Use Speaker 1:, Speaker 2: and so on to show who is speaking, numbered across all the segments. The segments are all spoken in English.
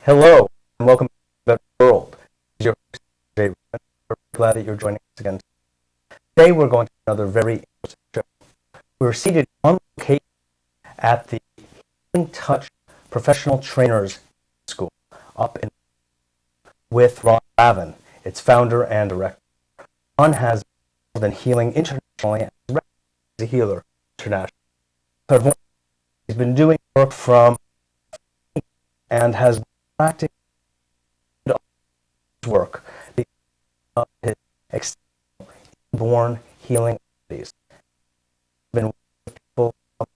Speaker 1: Hello, and welcome to the World. This is your host, Jay. We're glad that you're joining us again. Today we're going to another very interesting show. We're seated on location at the Healing Touch Professional Trainers School up in with Lavin, its founder and director. Ron has been involved in healing internationally and is recognized as a healer internationally. He's been doing work from and has practiced work because of his exceptional inborn healing abilities. He's been working with people for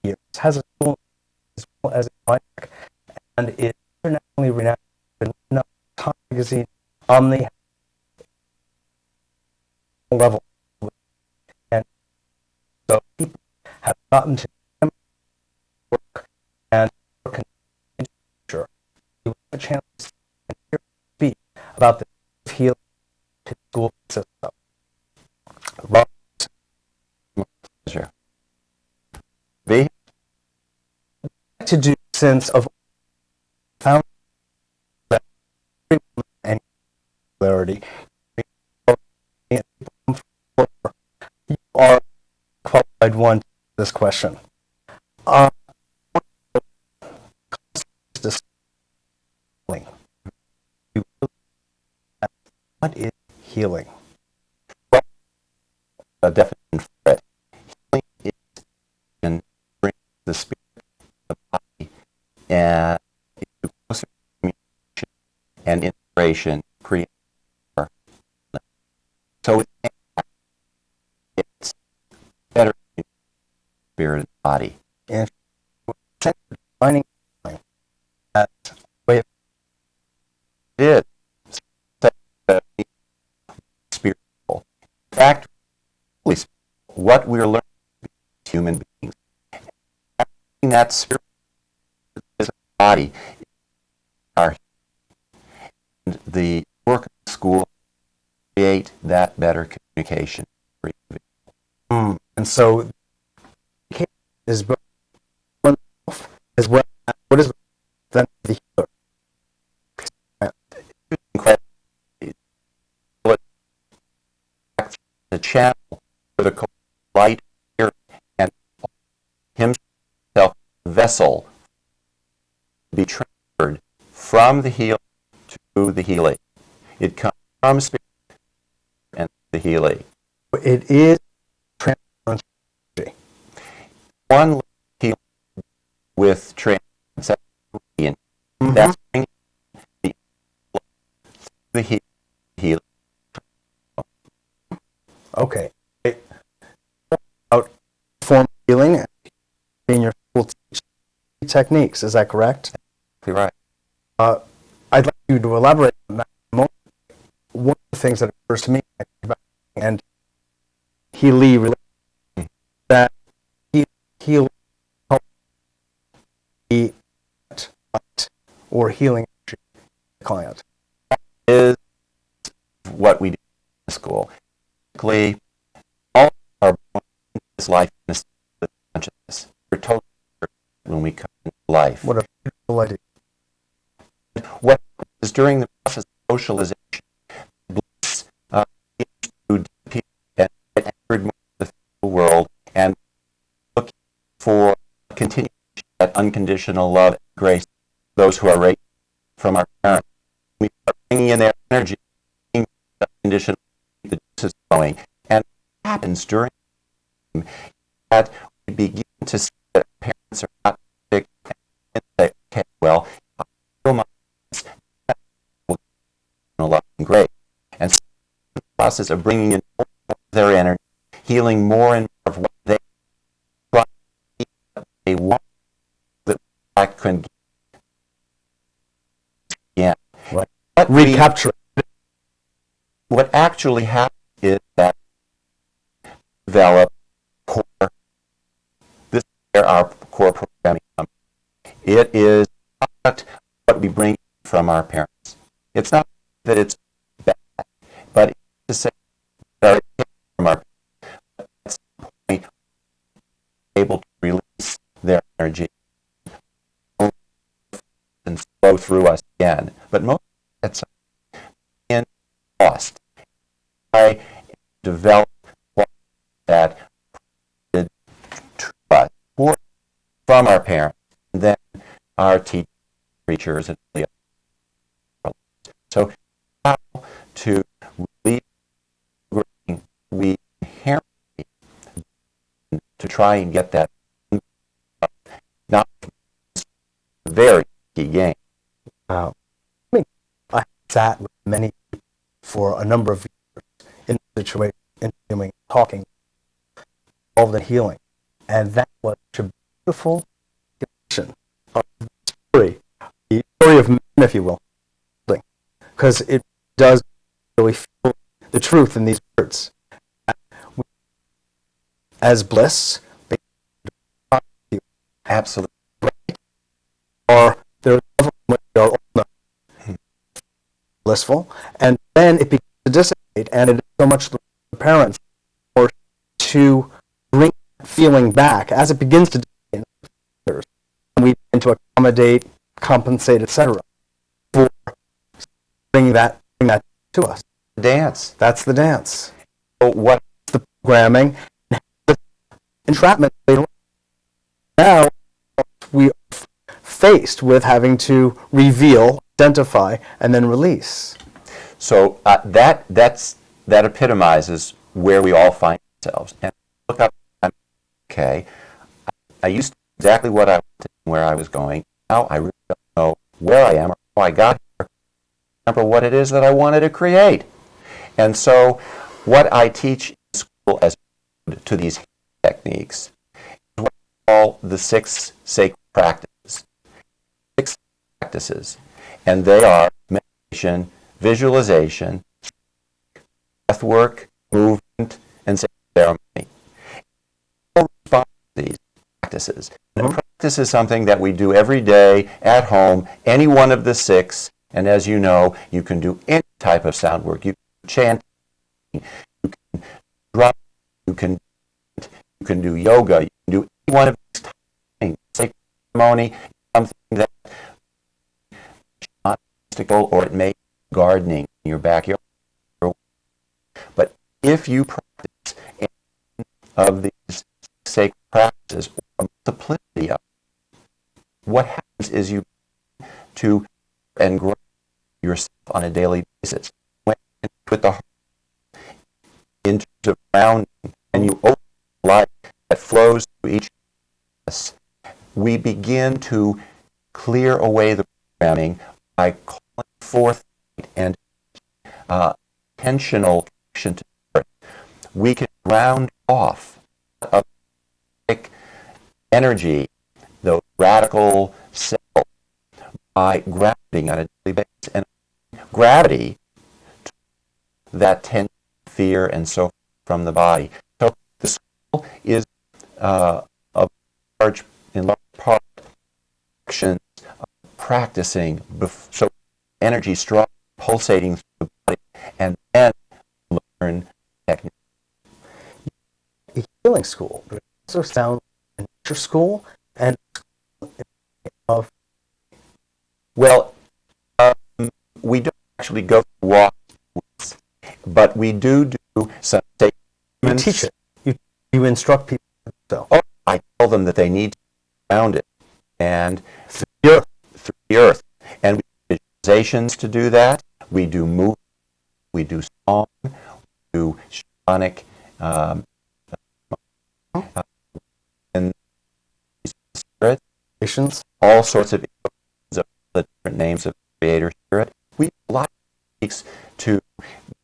Speaker 1: years, has a school as well as a clinic, and is internationally renowned. Been written up in Time magazine on the level, and so people have gotten to him work and work in the future. You have a chance to speak about the healing to the school system. Rob,
Speaker 2: Pleasure. V?
Speaker 1: to do sense of found that and clarity. You are qualified one to this question. What is healing?
Speaker 2: Well, a definition for it. Healing is in bring the spirit, the body, and into closer communication and integration, create. So it's better spirit and body.
Speaker 1: And defining that way of
Speaker 2: It is spiritual. In fact, what we're learning as human beings, and that spirit is a body, our and the work of the school create that better communication.
Speaker 1: and so is both oneself as well as what is then the healer.
Speaker 2: The channel for the light here and himself vessel be transferred from the healer to the healing. It comes from spirit and the healing.
Speaker 1: It is transference.
Speaker 2: One healing with transcendence, that's bringing the healing.
Speaker 1: Okay. About form healing in your school techniques, is that correct?
Speaker 2: Exactly right.
Speaker 1: I'd like you to elaborate on that a moment. One of the things that occurs to me and healing that heal the or healing client
Speaker 2: Is what we do in school. Basically, all our this life in a state of consciousness. We're totally when we come into life.
Speaker 1: What a beautiful idea.
Speaker 2: What is during the process of socialization, bliss to people and get anchored more in the physical world and looking for continuation that unconditional love and grace to those who are raised from our parents. We are bringing in their energy, unconditional, the juices going, and what happens during that we begin to see that our parents are not perfect and say, okay, well, I feel my love and grace. And so the process of bringing in more and more of their energy, healing more and more of what they want, that I can give. Yeah.
Speaker 1: Right.
Speaker 2: What
Speaker 1: Recapture.
Speaker 2: what actually happens is that develop core. This is where our core programming comes. It is not what we bring from our parents. It's not that it's bad, but it's to say that from our parents. At some point, able to release their energy flow through us again. But most of it's in lost. I develop that to us from our parents, and then our teachers, preachers, and the other. So how to relieve we inherently to try and get that not a very key game.
Speaker 1: Wow. I mean, I sat with many people for a number of years in the situation, interviewing, talking, involved in healing. And that was such a beautiful depiction of the story of men, if you will, because it does really feel the truth in these words. As bliss,
Speaker 2: Absolutely.
Speaker 1: or there are when we are old enough, blissful, and then it begins to dissipate, and it is so much the parents or to bring that feeling back as it begins to dissipate, and we begin to accommodate, compensate, etc. for bring that to us.
Speaker 2: Dance.
Speaker 1: That's the dance.
Speaker 2: So what
Speaker 1: The programming, entrapment later on. Now we are faced with having to reveal, identify, and then release.
Speaker 2: So that epitomizes where we all find ourselves. And look up. Okay, I used to know exactly what I wanted and where I was going. Now I really don't know where I am or how I got here. Remember what it is that I wanted to create. And so, what I teach in school as to these techniques is what I call the 6 sacred practices. 6 practices, and they are meditation, visualization, breath work, movement, and ceremony. All respond to these practices. And a practice is something that we do every day at home, any one of the 6. And as you know, you can do any type of sound work. You can chant, you can drum, you can do yoga, you can do any one of these things. Sacred ceremony, something that not mystical, or it may be gardening in your backyard. But if you practice any of these sacred practices, or a multiplicity of them, what happens is you begin to and grow yourself on a daily basis. When you put the heart into grounding, and you open the light that flows through each of us, we begin to clear away the programming by calling forth and intentional connection to the earth. We can ground off of energy, those radical cells, by grounding on a daily basis. And gravity, that tension, fear, and so forth from the body. So the school is in large part actions of practicing, so energy strong, pulsating through the body, and then learn technique.
Speaker 1: A healing school, but it also sounds like a nature school and of.
Speaker 2: Well, we don't actually go walk, but we do some
Speaker 1: You
Speaker 2: statements.
Speaker 1: teach it. You instruct people. So.
Speaker 2: Oh, I tell them that they need to ground it, and through the earth. And we do visualizations to do that. We do movement. We do song. We do shamanic. And
Speaker 1: Spirits.
Speaker 2: all sorts of the different names of the Creator Spirit. We have a lot of techniques to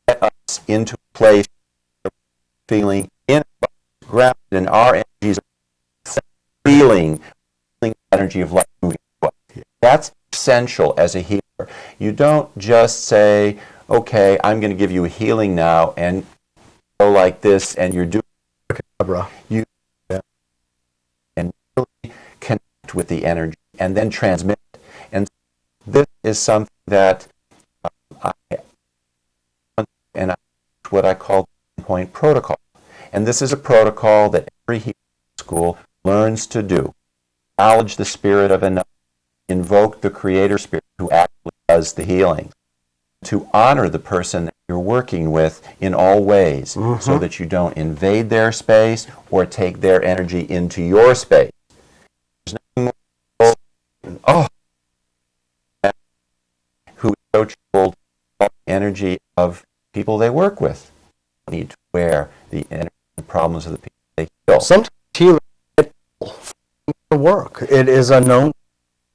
Speaker 2: get us into a place of feeling in grounded in our energies, feeling energy of life moving through us. That's essential as a healer. You don't just say, okay, I'm going to give you a healing now, and go like this, and you're doing you and really connect with the energy and then transmit it. And this is something that what I call the point protocol. And this is a protocol that every healing school learns to do. Acknowledge the spirit of another, invoke the creator spirit who actually does the healing, to honor the person that you're working with in all ways, so that you don't invade their space or take their energy into your space. There's nothing more who is so troubled by the energy of people they work with. They need to wear the energy and problems of the people they heal.
Speaker 1: Sometimes healing the work. It is unknown.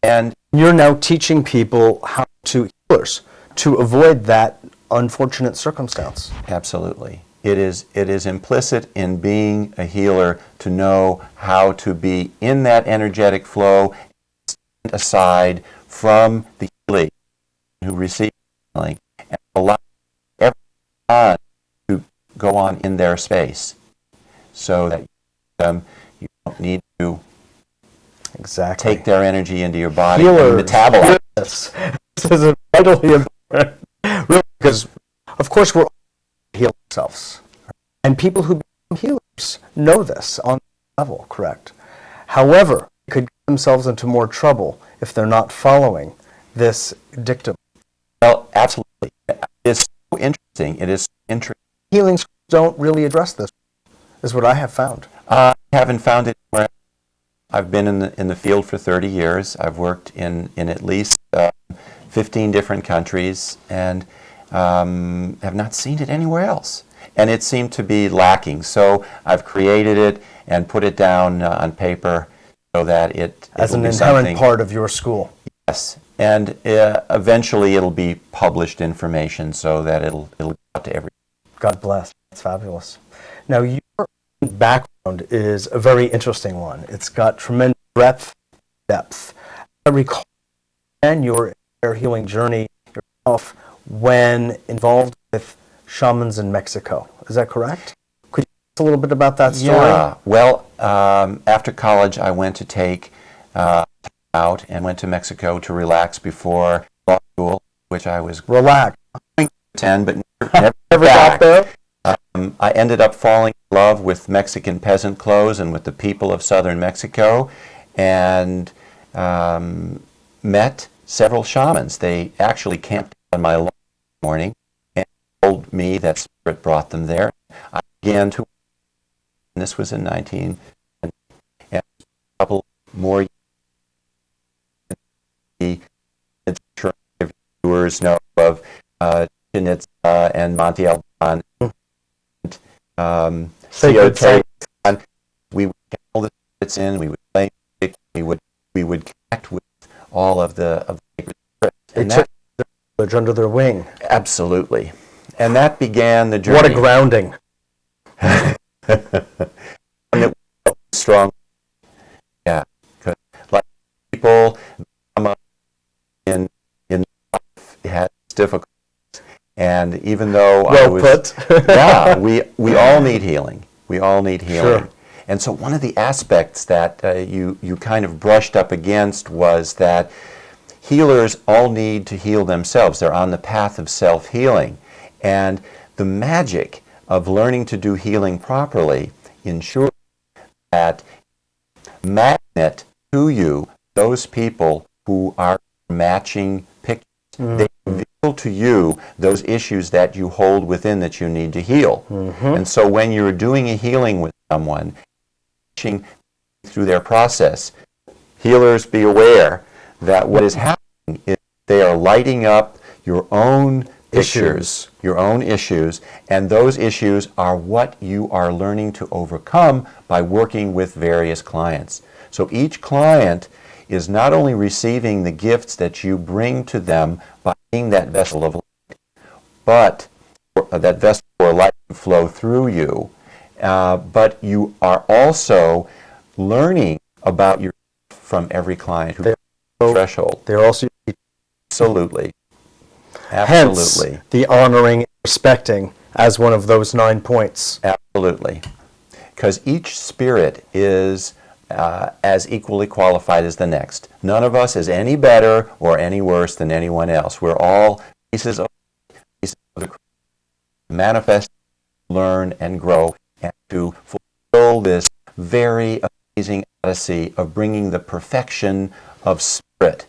Speaker 2: And
Speaker 1: you're now teaching people how to healers to avoid that unfortunate circumstance.
Speaker 2: Absolutely. It is implicit in being a healer to know how to be in that energetic flow, stand aside from the healing who receives healing, and allow everyone to go on in their space, so that you don't need to take their energy into your body and metabolize.
Speaker 1: This is vitally important, really, because of course we're all heal ourselves, and people who become healers know this on the level, correct? However, they could get themselves into more trouble if they're not following this dictum.
Speaker 2: Well, absolutely. It's so interesting. It is interesting.
Speaker 1: Healing schools don't really address this, is what I have found.
Speaker 2: I haven't found it anywhere. I've been in the field for 30 years. I've worked in at least 15 different countries, and have not seen it anywhere else. And it seemed to be lacking. So I've created it and put it down on paper so that it
Speaker 1: as an
Speaker 2: inherent
Speaker 1: something. Part of your school.
Speaker 2: Yes, and eventually it'll be published information so that it'll go out to everyone.
Speaker 1: God bless. That's fabulous. Now, your background is a very interesting one. It's got tremendous breadth, depth. I recall your healing journey yourself when involved with shamans in Mexico. Is that correct? Could you tell us a little bit about that story?
Speaker 2: Yeah. Well, after college, I went to take out and went to Mexico to relax before law school, which I was
Speaker 1: going
Speaker 2: to attend, but never
Speaker 1: got there.
Speaker 2: I ended up falling in love with Mexican peasant clothes and with the people of southern Mexico, and met several shamans. They actually camped on my lawn morning and told me that spirit brought them there. I began to, and this was in 19, and a couple more years, the viewers know of Chichen Itza and Monte Alban. We would get all the spirits in, we would play music, we would connect with all of the sacred spirits.
Speaker 1: They took the village under their wing.
Speaker 2: Absolutely. And that began the journey.
Speaker 1: What a grounding.
Speaker 2: And it was strong. Yeah. Because like people come up in life had difficulties. And even though we all need healing. We all need healing.
Speaker 1: Sure.
Speaker 2: And so one of the aspects that you kind of brushed up against was that healers all need to heal themselves. They're on the path of self-healing. And the magic of learning to do healing properly ensures that magnet to you those people who are matching pictures. They reveal to you those issues that you hold within that you need to heal. And so when you're doing a healing with someone, through their process, healers be aware that what is happening is they are lighting up your own pictures, your own issues, and those issues are what you are learning to overcome by working with various clients. So each client is not only receiving the gifts that you bring to them by being that vessel of light, but that vessel for light to flow through you, but you are also learning about yourself from every client who's threshold.
Speaker 1: They're also
Speaker 2: absolutely.
Speaker 1: Hence, the honoring and respecting as one of those 9 points.
Speaker 2: Absolutely. Because each spirit is as equally qualified as the next. None of us is any better or any worse than anyone else. We're all pieces of the manifest, learn, and grow, and to fulfill this very amazing odyssey of bringing the perfection of spirit,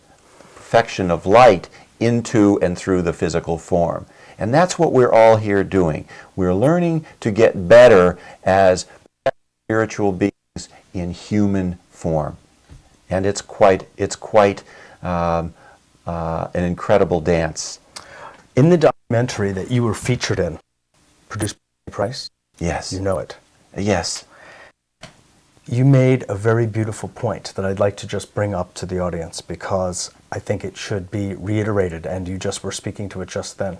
Speaker 2: perfection of light into and through the physical form. And that's what we're all here doing. We're learning to get better as spiritual beings in human form. And it's quite an incredible dance.
Speaker 1: In the documentary that you were featured in, produced by Price,
Speaker 2: Yes.
Speaker 1: you know it,
Speaker 2: Yes.
Speaker 1: you made a very beautiful point that I'd like to just bring up to the audience because I think it should be reiterated, and you just were speaking to it just then.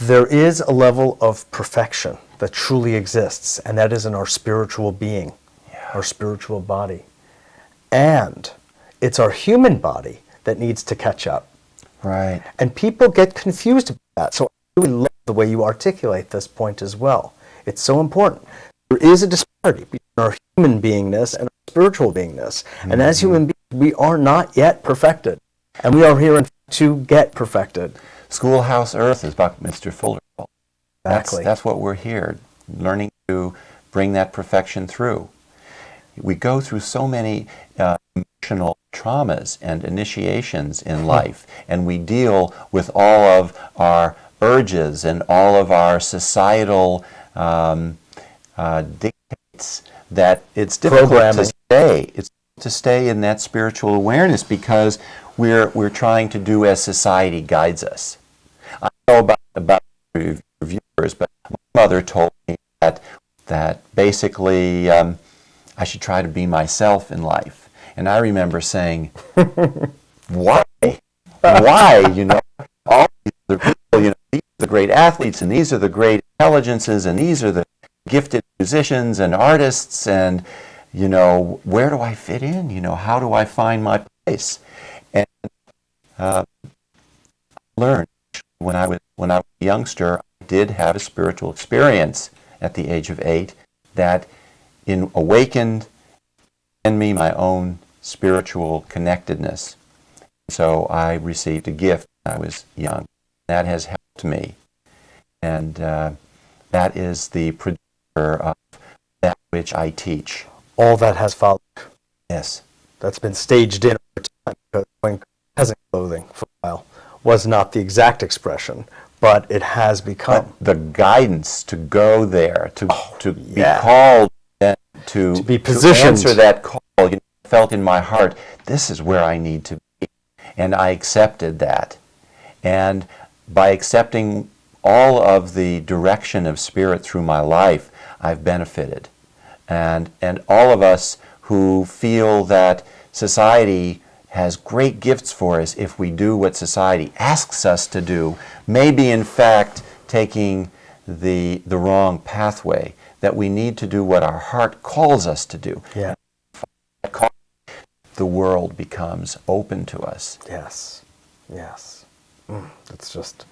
Speaker 1: There is a level of perfection that truly exists, and that is in our spiritual being, our spiritual body. And it's our human body that needs to catch up.
Speaker 2: Right.
Speaker 1: And people get confused about that. So I really love the way you articulate this point as well. It's so important. There is a disparity between our human beingness and our spiritual beingness. Mm-hmm. And as human beings, we are not yet perfected. And we are here to get perfected.
Speaker 2: Schoolhouse Earth, as Buckminster Fuller called it.
Speaker 1: Exactly.
Speaker 2: That's what we're here, learning to bring that perfection through. We go through so many emotional traumas and initiations in life, and we deal with all of our urges and all of our societal dictates that it's difficult to stay. It's to stay in that spiritual awareness because we're trying to do as society guides us. I know about reviewers, but my mother told me that basically I should try to be myself in life. And I remember saying, why? Why? You know, all these other people, you know, these are the great athletes, and these are the great intelligences, and these are the gifted musicians and artists, and, you know, where do I fit in? You know, how do I find my place? And I learned when I was a youngster, I did have a spiritual experience at the age of 8 that awakened in me my own spiritual connectedness. So I received a gift when I was young. That has helped me. And that is the producer of that which I teach.
Speaker 1: All that has followed.
Speaker 2: Yes.
Speaker 1: That's been staged in over time, because wearing peasant clothing for a while was not the exact expression, but it has become.
Speaker 2: But the guidance to go there, to be called, and to
Speaker 1: be positioned,
Speaker 2: to answer that call, you know, I felt in my heart, this is where I need to be. And I accepted that. And by accepting all of the direction of Spirit through my life, I've benefited. And all of us who feel that society has great gifts for us if we do what society asks us to do, may be in fact taking the wrong pathway, that we need to do what our heart calls us to do.
Speaker 1: Yeah.
Speaker 2: The world becomes open to us.
Speaker 1: Yes. Yes. That's just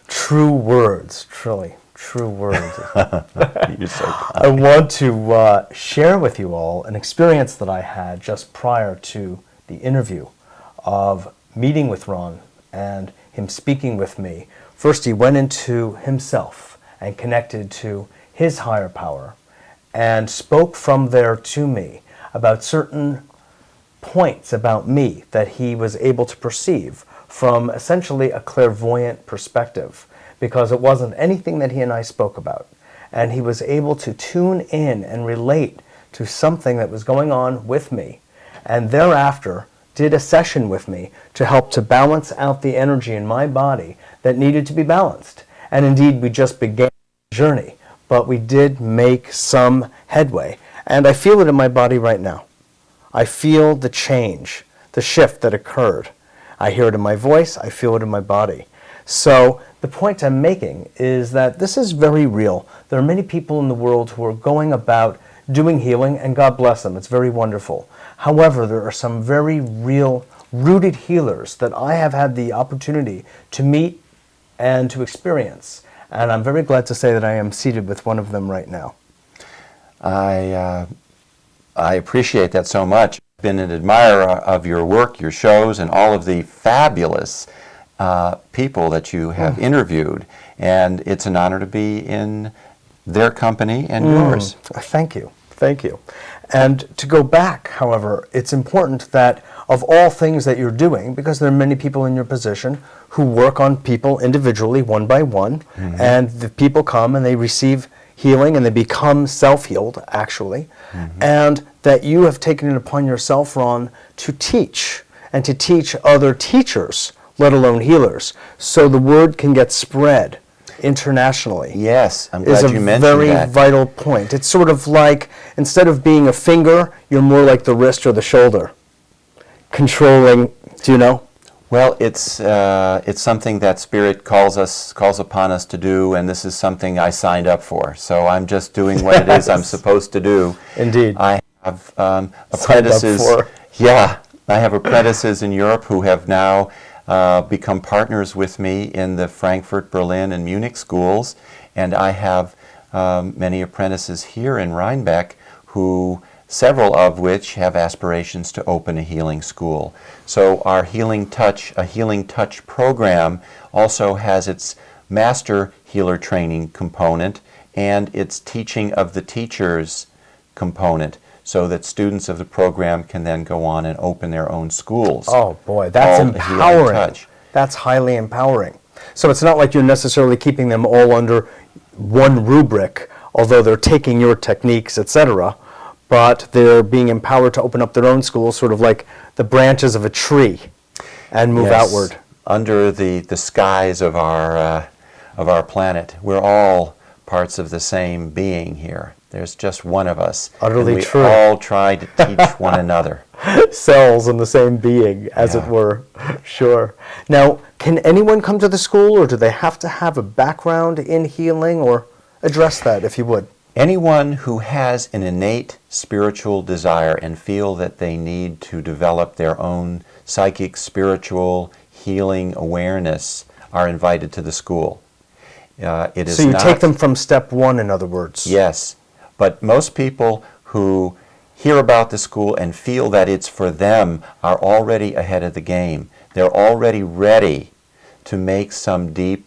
Speaker 1: true words, truly. True words.
Speaker 2: You're so kind.
Speaker 1: I want to share with you all an experience that I had just prior to the interview of meeting with Ron and him speaking with me. First, he went into himself and connected to his higher power and spoke from there to me about certain points about me that he was able to perceive from essentially a clairvoyant perspective, because it wasn't anything that he and I spoke about. And he was able to tune in and relate to something that was going on with me, and thereafter did a session with me to help to balance out the energy in my body that needed to be balanced. And indeed, we just began the journey, but we did make some headway. And I feel it in my body right now. I feel the change, the shift that occurred. I hear it in my voice, I feel it in my body. So the point I'm making is that this is very real. There are many people in the world who are going about doing healing, and God bless them, it's very wonderful. However, there are some very real, rooted healers that I have had the opportunity to meet and to experience. And I'm very glad to say that I am seated with one of them right now.
Speaker 2: I appreciate that so much. I've been an admirer of your work, your shows, and all of the fabulous people that you have interviewed. And it's an honor to be in their company and yours.
Speaker 1: Thank you. Thank you. And to go back, however, it's important that of all things that you're doing, because there are many people in your position who work on people individually, one by one, and the people come and they receive healing and they become self-healed, actually, and that you have taken it upon yourself, Ron, to teach and to teach other teachers, let alone healers, so the word can get spread internationally.
Speaker 2: Yes, I'm glad you mentioned
Speaker 1: Is a very
Speaker 2: that.
Speaker 1: vital point. It's sort of like, instead of being a finger, you're more like the wrist or the shoulder, controlling, do you know?
Speaker 2: Well, it's something that Spirit calls upon us to do, and this is something I signed up for. So I'm just doing what it is I'm supposed to do.
Speaker 1: Indeed.
Speaker 2: I have apprentices.
Speaker 1: Signed up for.
Speaker 2: Yeah, I have apprentices in Europe who have now become partners with me in the Frankfurt, Berlin, and Munich schools, and I have many apprentices here in Rhinebeck who, several of which have aspirations to open a healing school. So our Healing Touch program also has its master healer training component and its teaching of the teachers component, so that students of the program can then go on and open their own schools.
Speaker 1: Oh boy, that's
Speaker 2: All Healing
Speaker 1: empowering.
Speaker 2: Touch.
Speaker 1: That's highly empowering. So it's not like you're necessarily keeping them all under one rubric, although they're taking your techniques, etc., but they're being empowered to open up their own schools, sort of like the branches of a tree, and move
Speaker 2: Yes,
Speaker 1: outward.
Speaker 2: under the skies of our planet. We're all parts of the same being here. There's just one of us.
Speaker 1: Utterly
Speaker 2: and
Speaker 1: true.
Speaker 2: We all try to teach one another.
Speaker 1: Cells in the same being, as it
Speaker 2: Yeah.
Speaker 1: were. Sure. Now, can anyone come to the school, or do they have to have a background in healing, or address that, if you would?
Speaker 2: Anyone who has an innate spiritual desire and feel that they need to develop their own psychic, spiritual, healing awareness are invited to the school. It is
Speaker 1: So you
Speaker 2: not,
Speaker 1: take them from step one, in other words.
Speaker 2: Yes, but most people who hear about the school and feel that it's for them are already ahead of the game. They're already ready to make some deep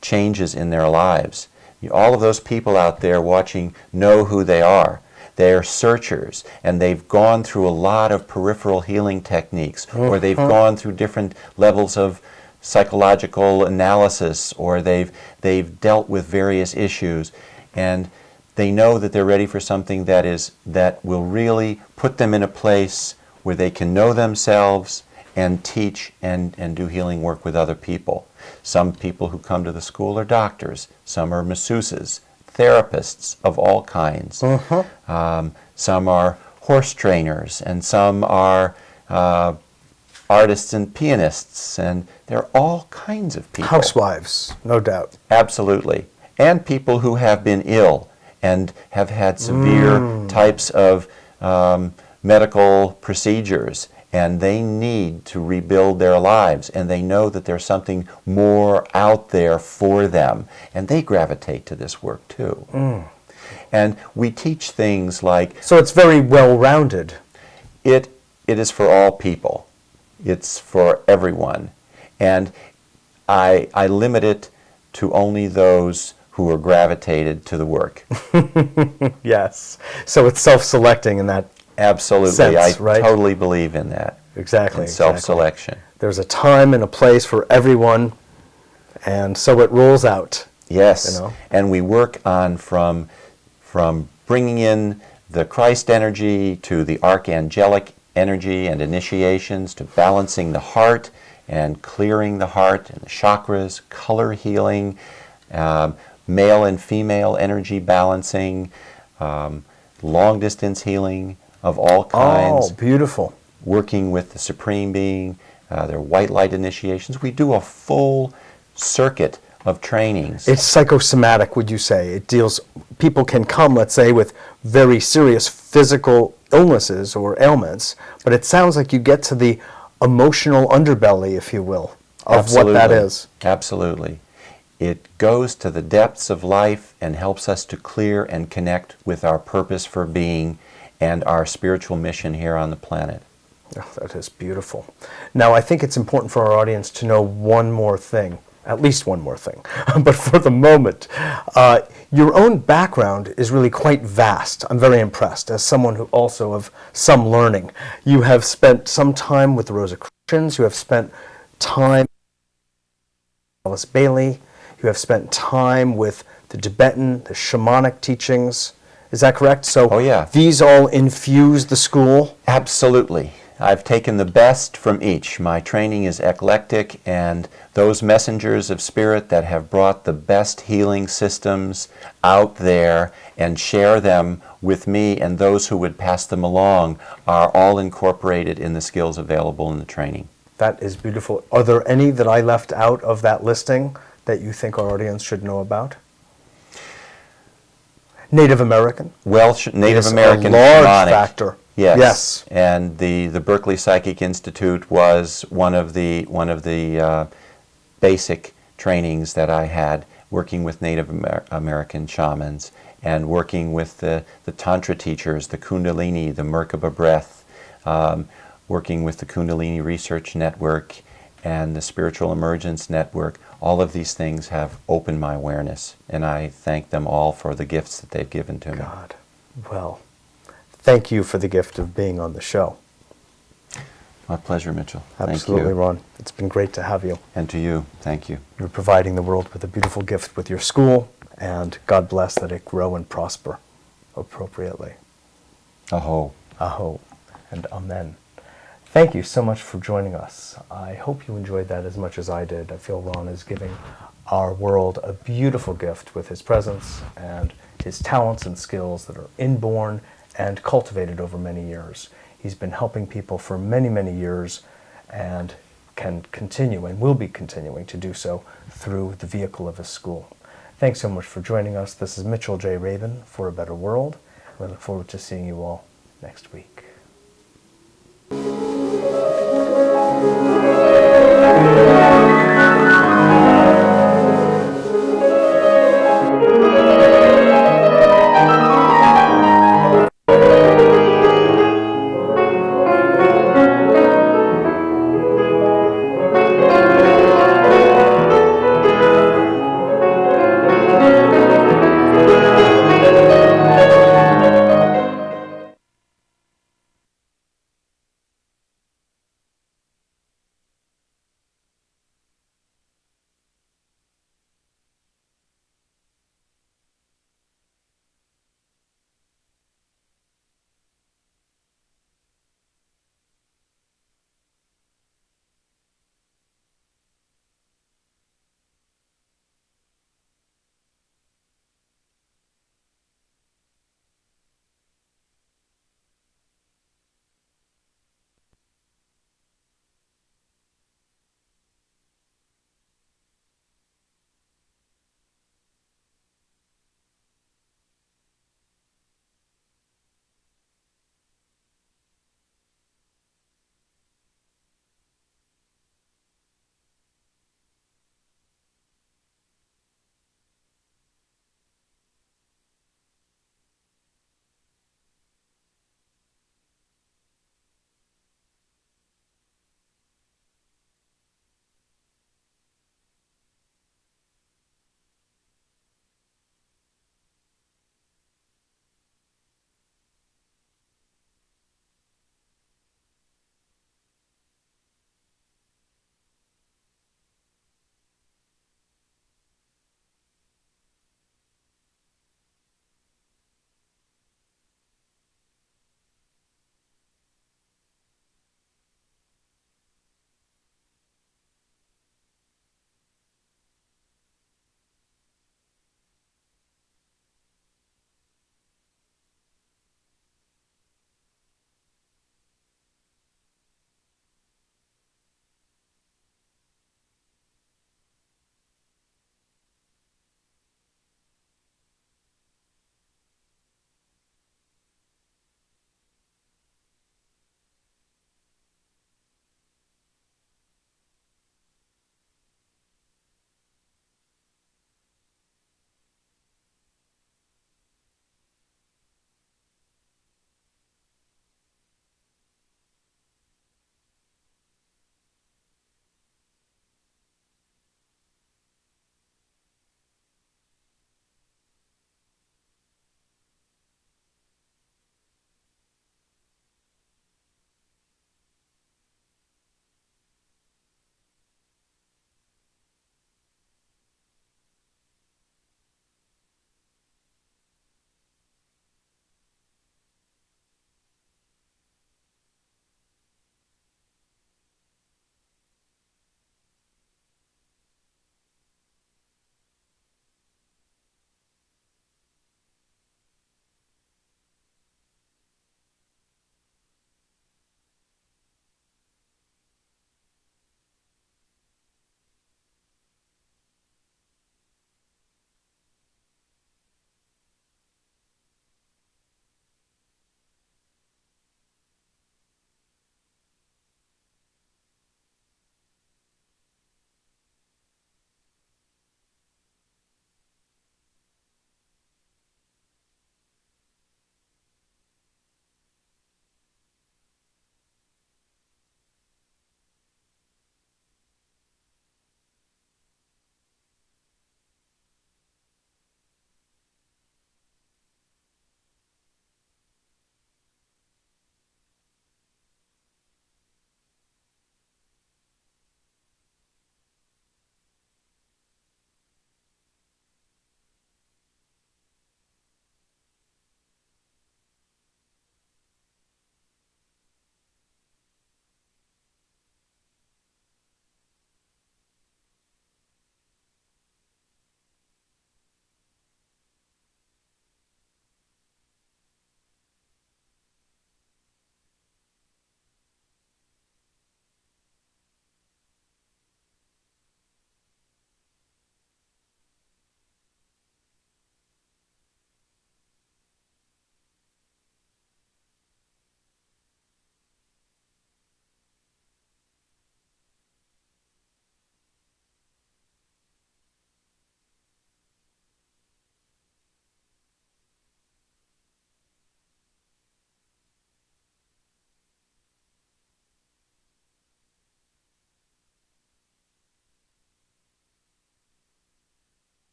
Speaker 2: changes in their lives. All of those people out there watching know who they are. They're searchers, and they've gone through a lot of peripheral healing techniques, or they've gone through different levels of psychological analysis, or they've dealt with various issues, and they know that they're ready for something that will really put them in a place where they can know themselves and teach and do healing work with other people. Some people who come to the school are doctors, some are masseuses, therapists of all kinds. Some are horse trainers, and some are artists and pianists, and there are all kinds of people.
Speaker 1: Housewives, no doubt.
Speaker 2: Absolutely. And people who have been ill and have had severe types of medical procedures, and they need to rebuild their lives, and they know that there's something more out there for them, and they gravitate to this work too. And we teach things like...
Speaker 1: So it's very well-rounded.
Speaker 2: It is for all people. It's for everyone. And I limit it to only those who are gravitated to the work.
Speaker 1: Yes. So it's self-selecting in that
Speaker 2: Absolutely.
Speaker 1: sense,
Speaker 2: I
Speaker 1: right?
Speaker 2: totally believe in that.
Speaker 1: Exactly.
Speaker 2: In self-selection.
Speaker 1: There's a time and a place for everyone, and so it rolls out.
Speaker 2: Yes.
Speaker 1: You know?
Speaker 2: And we work on from bringing in the Christ energy to the archangelic energy and initiations to balancing the heart and clearing the heart and the chakras, color healing, male and female energy balancing, long distance healing of all kinds.
Speaker 1: Oh, beautiful.
Speaker 2: Working with the Supreme Being, their white light initiations. We do a full circuit of trainings.
Speaker 1: It's psychosomatic, would you say? It deals, people can come, let's say, with very serious physical illnesses or ailments, but it sounds like you get to the emotional underbelly, if you will, of what that is.
Speaker 2: Absolutely. It goes to the depths of life and helps us to clear and connect with our purpose for being and our spiritual mission here on the planet.
Speaker 1: Oh, that is beautiful. Now, I think it's important for our audience to know one more thing. at least one more thing. But for the moment, your own background is really quite vast. I'm very impressed as someone who also of some learning. You have spent some time with the Rosicrucians. You have spent time with Alice Bailey. You have spent time with the Tibetan, the shamanic teachings. Is that correct? So
Speaker 2: Oh, yeah.
Speaker 1: these all infuse the school?
Speaker 2: Absolutely. I've taken the best from each. My training is eclectic, and those messengers of spirit that have brought the best healing systems out there and share them with me and those who would pass them along are all incorporated in the skills available in the training.
Speaker 1: That is beautiful. Are there any that I left out of that listing that you think our audience should know about? Native American?
Speaker 2: Welsh, Native
Speaker 1: Yes,
Speaker 2: American,
Speaker 1: a large
Speaker 2: shamanic.
Speaker 1: factor.
Speaker 2: Yes.
Speaker 1: Yes.
Speaker 2: And the Berkeley Psychic Institute was one of the basic trainings that I had, working with Native American shamans and working with the Tantra teachers, the Kundalini, the Merkaba breath, working with the Kundalini Research Network and the Spiritual Emergence Network. All of these things have opened my awareness, and I thank them all for the gifts that they've given to me.
Speaker 1: God. Well, thank you for the gift of being on the show.
Speaker 2: My pleasure, Mitchell.
Speaker 1: Absolutely,
Speaker 2: Thank you.
Speaker 1: Ron. It's been great to have you.
Speaker 2: And to you, thank you.
Speaker 1: You're providing the world with a beautiful gift with your school, and God bless that it grow and prosper appropriately.
Speaker 2: Aho.
Speaker 1: Aho and amen. Thank you so much for joining us. I hope you enjoyed that as much as I did. I feel Ron is giving our world a beautiful gift with his presence and his talents and skills that are inborn and cultivated over many years. He's been helping people for many, many years and can continue and will be continuing to do so through the vehicle of his school. Thanks so much for joining us. This is Mitchell J. Rabin for A Better World. We look forward to seeing you all next week.